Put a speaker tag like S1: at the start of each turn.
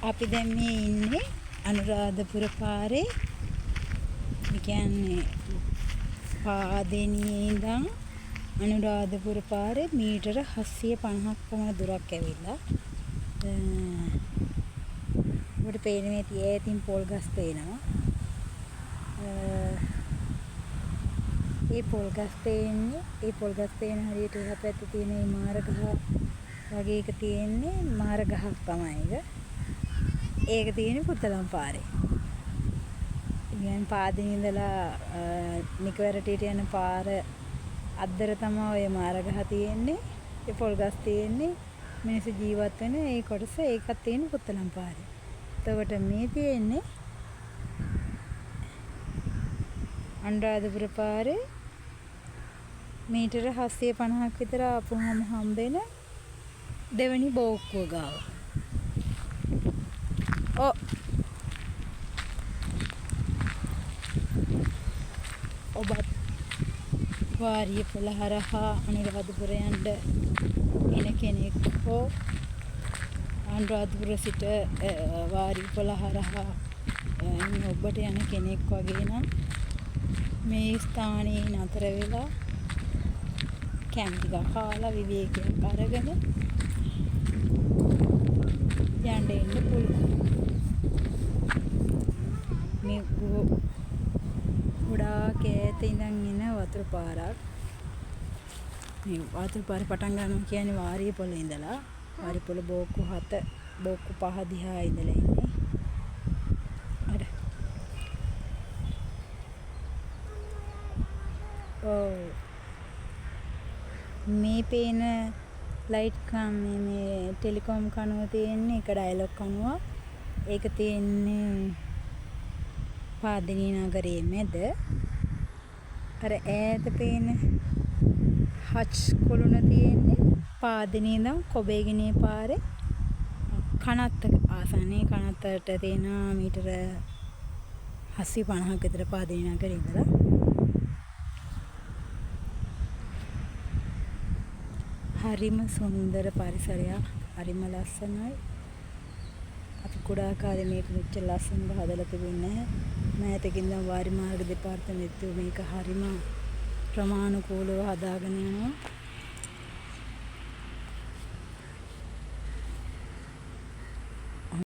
S1: අපි දැන් මේ ඉන්නේ අනුරාධපුර පාරේ. ඒ කියන්නේ පාදෙනියේ ඉඳන් අනුරාධපුර පාරේ මීටර 750ක් පමණ දුරක් ඇවිල්ලා. ඔබට පේන්නේ මේ තියේතින් පොල් ගස් පේනවා. ඒ පොල් ගස් පේන්නේ ඒ පොල් ගස් පේන හරියට එහා පැත්තේ තියෙන මේ මාර ගහ වගේ එක තියෙන්නේ මාර ගහක් තමයි ඒක. ඒක තියෙන්නේ පුත්තලම් පාරේ. ඉතින් පාදිනේ ඉඳලා නිකවැරටියට යන පාර අද්දර තමයි ඔය මාර ගහ තියෙන්නේ. ඒ පොල් ගස් තියෙන්නේ. මිනිස්සු ජීවත් වෙන ඒ කොටස ඒකත් තියෙන්නේ පුත්තලම් පාරේ. එතකොට මේ තියෙන්නේ අනුරාධපුර පාරේ මීටර 750ක් විතර ආපුවම හම්බෙන දෙවෙනි බෝක්කුව ගාව. ඔබත් වාරිය පොළ හරහා අනුරාධපුර යන්න එන කෙනෙක් හෝ අනුරාධපුර සිට වාරිය පොළ හරහා ඔබට යන කෙනෙක් වගේ නම් මේ ස්ථානයේ නතර වෙලා කැම් ටිකක් කාලා විවේකයක් අරගෙන යන්න එන්න පුළුවන්. මේ ගොඩාක් ඈත ඉඳන් එන වතුර පාරක්. මේ වතුර පාරේ පටන් ගන්නවා කියන්නේ වාරිය පොළ ඉඳලා. වාරිය පොළ බෝක්කු 7 බෝක්කු 5 දිහා ඉඳලා ඉන්නේ. අර මේ පේන ලයිට් මේ ටෙලිකොම් කනුව තියෙන්නේ එක ඩයලොග් කනුව. ඒක තියෙන්නේ පාදිනී නගරයේ මැද. අර ඈත පේන හච් කොළුණ තියෙන්නේ පාදිනී ඉඳන් කොබේගිනිය පාරේ කනත්ත ආසන්නයේ. කනත්තට තියෙන මීටර 750ක් විතර පාදිනී නගරේ ඉඳලා. හරිම සුන්දර පරිසරයක්. හරිම ලස්සනයි. අපි කුඩා කාලේ මේක මෙච්චර ලස්සනට හදලා තිබුණේ නැහැ. මෑතකින් ඉඳන් වාරි මාර්ග දෙපාර්තමේන්තුව මේක හරිම ප්‍රමාණිකූලව හදාගෙන යනවා.